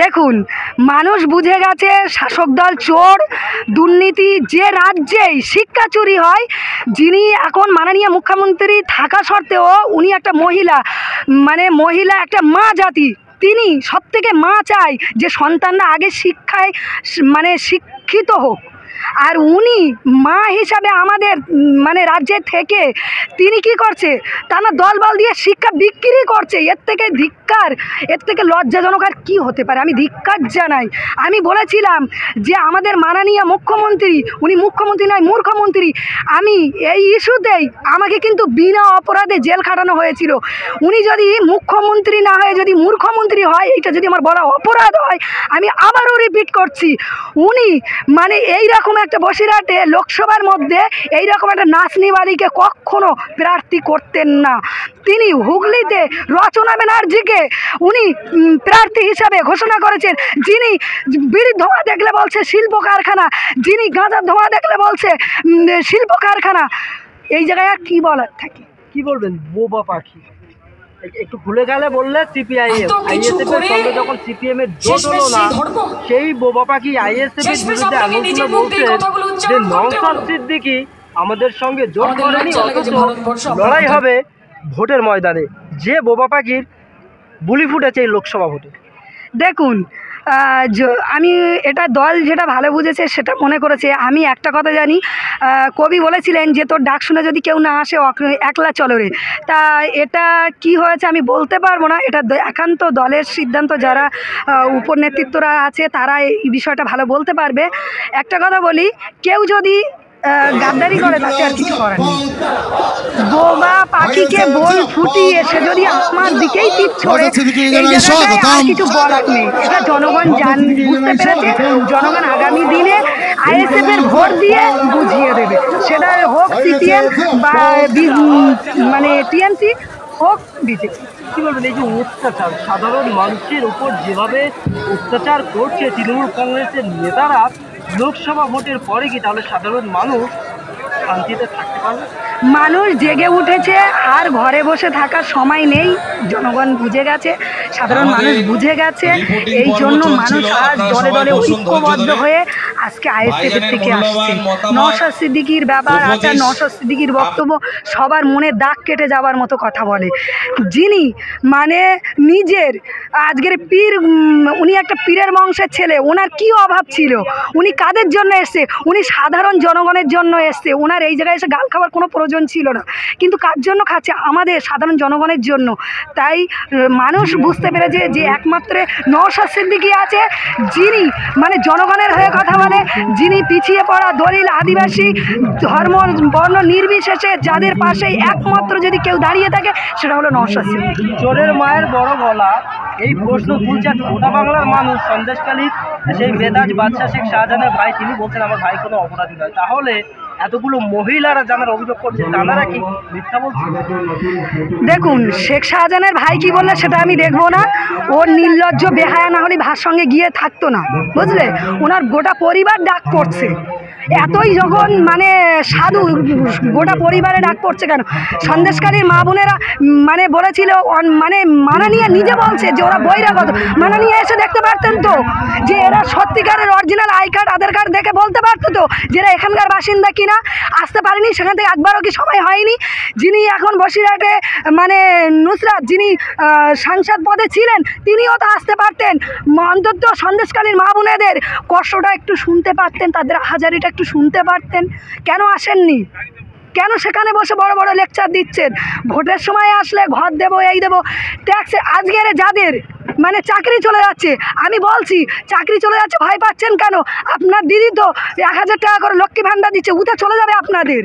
দেখুন, মানুষ বুঝে গেছে শাসক দল চোর, দুর্নীতি। যে রাজ্যেই শিক্ষা চুরি হয়, যিনি এখন মাননীয় মুখ্যমন্ত্রী থাকা সত্ত্বেও উনি একটা মহিলা, মহিলা একটা মা জাতি, তিনি সবথেকে মা চায় যে সন্তানরা আগে শিক্ষায় শিক্ষিত হোক। আর উনি মা হিসাবে আমাদের রাজ্যে থেকে তিনি কি করছে, তারা দলবল দিয়ে শিক্ষা বিক্রি করছে। এর থেকে ধিক্কার, এর থেকে লজ্জাজনক আর কী হতে পারে? আমি ধিক্কার জানাই। আমি বলেছিলাম যে আমাদের মাননীয় মুখ্যমন্ত্রী, উনি মুখ্যমন্ত্রী নয় মূর্খমন্ত্রী। আমি এই ইস্যুতেই আমাকে কিন্তু বিনা অপরাধে জেল খাটানো হয়েছিল। উনি যদি মুখ্যমন্ত্রী না হয়ে যদি মূর্খমন্ত্রী হয়, এইটা যদি আমার বড় অপরাধ হয়, আমি আবারও রিপিট করছি, উনি এইরকম একটা বসিরহাটে লোকসভার মধ্যে এইরকম একটা নাচনি বাড়িকে কখনো প্রার্থী করতেন না। তিনি হুগলিতে রচনা ব্যানার্জিকে উনি প্রার্থী হিসাবে ঘোষণা করেছেন, যিনি বিড়ির ধোঁয়া দেখলে বলছে শিল্প কারখানা, যিনি গাঁজার ধোঁয়া দেখলে বলছে শিল্প কারখানা। এই জায়গায় আর কী বলার থাকে? কি বলবেন? বোবা পাখি একটু ভুলে গেলে বললে সিপিআইএম আইএসএফ এর সঙ্গে যখন সিপিএম এর জোট হলো না, সেই বোবা পাখি আইএসএফ এর বিরুদ্ধে আঙুল তুলে বলছে যে নওশাদ সিদ্দিকী আমাদের সঙ্গে জোট করেনি, অথচ লড়াই হবে ভোটের ময়দানে। যে বোবা পাখির বুলি ফুটেছে এই লোকসভা ভোটে। দেখুন, আমি এটা দল যেটা ভালো বুঝেছে সেটা মনে করেছে। আমি একটা কথা জানি, কবি বলেছিলেন যে তোর ডাক শুনে যদি কেউ না আসে একলা চলো রে। তা এটা কি হয়েছে আমি বলতে পারবো না, এটা একান্ত দলের সিদ্ধান্ত। যারা উপর নেতৃত্বরা আছে তারা এই বিষয়টা ভালো বলতে পারবে। একটা কথা বলি, কেউ যদি গাদ্দারি করে তাকে আর কিছু করার নেই। বোবা পাখিকে বল ফুটিয়ে সে যদি আমার দিকেই তীর ছোড়ে, এই জায়গাটায় আর কিছু বলার নেই। এটা জনগণ বুঝতে পেরেছে। জনগণ আগামী দিনে আইএসএফ এর ভোট দিয়ে বুঝিয়ে দেবে, সেটা হোক সিপিএম বা টিএমসি হোক বিজেপি। কী বলবেন এই যে অত্যাচার, সাধারণ মানুষের উপর যেভাবে অত্যাচার করছে তৃণমূল কংগ্রেসের নেতারা, লোকসভা ভোটের পরে কি তাহলে সাধারণ মানুষ শান্তিতে থাকতে পারবে? মানুষ জেগে উঠেছে, আর ঘরে বসে থাকার সময় নেই। জনগণ বুঝে গেছে, সাধারণ মানুষ বুঝে গেছে। এই জন্য মানুষ আজ দলে দলে ঐক্যবদ্ধ হয়ে আজকে আইএসএফের থেকে আসছে। নওশাদ সিদ্দিকীর ব্যাপার আছে, নওশাদ সিদ্দিকীর বক্তব্য সবার মনে দাগ কেটে যাওয়ার মতো কথা বলে। যিনি নিজের আজকের পীর, উনি একটা পীরের বংশের ছেলে, ওনার কি অভাব ছিল? উনি কাদের জন্য এসছে? উনি সাধারণ জনগণের জন্য এসছে। ওনার এই জায়গায় এসে গাল খাওয়ার কোনো প্রয়োজন ছিল না, কিন্তু কার জন্য খাচ্ছে? আমাদের সাধারণ জনগণের জন্য। তাই মানুষ বুঝতে পেরেছে যে একমাত্র নওশাদ সিদ্দিকী আছে, যিনি জনগণের হয়ে কথা বলে, যিনি পিছিয়ে পড়া দলিত আদিবাসী ধর্ম বর্ণ নির্বিশেষে যাদের পাশে একমাত্র যদি কেউ দাঁড়িয়ে থাকে সেটা হলো নওশাদ সিদ্দিকী। চোরের মায়ের বড় গলা, এই প্রশ্ন তুলছে গোটা বাংলার মানুষ। সন্দেশখালীর সেই মেধাজ বাদশা শেখ শাহজাহানের ভাই, তিনি বলছেন আমার ভাই কোনো অপরাধী নয়। তাহলে এতগুলো মহিলারা যারা অভিযোগ করছে তারা কি মিথ্যা বলছে? দেখুন, শেখ শাহজাহানের ভাই কি বললে সেটা আমি দেখবো না। ওর নির্লজ্জ বেহায়া না হলে ভার সঙ্গে গিয়ে থাকতো না, বুঝলে? ওনার গোটা পরিবার ডাক পড়ছে। এতই যখন সাধু, গোটা পরিবারে ডাক পড়ছে কেন? সন্দেশকারীর মা বোনেরা বলেছিল, মাননীয় নিজে বলছে যে ওরা বহিরাগত। মাননীয় এসে দেখতে পারতেন তো যে এরা সত্যিকারের original I card Aadhaar card দেখে বলতে পারতো তো যে এরা এখানকার বাসিন্দা কিনা। আসতে পারেনি, সেখান থেকে একবারও কি সময় হয়নি? যিনি এখন বসিরহাটে নুসরাত, যিনি সাংসদ পদে ছিলেন, তিনিও তো আসতে পারতেন। অন্তত সন্দেশকালীর মা বোনেদের কষ্টটা একটু শুনতে পারতেন, তাদের হাজারিটা একটু শুনতে পারতেন। কেন আসেননি? কেন সেখানে বসে বড় বড় লেকচার দিচ্ছেন? ভোটের সময় আসলে ঘর দেবো, এই দেবো, ট্যাক্স। আজকের যাদের চাকরি চলে যাচ্ছে, আমি বলছি চাকরি চলে যাচ্ছে, ভয় পাচ্ছেন কেন? আপনার দিদি তো 1000 টাকা করে লক্ষ্মী ভাণ্ডার দিচ্ছে, উঠে চলে যাবে আপনাদের।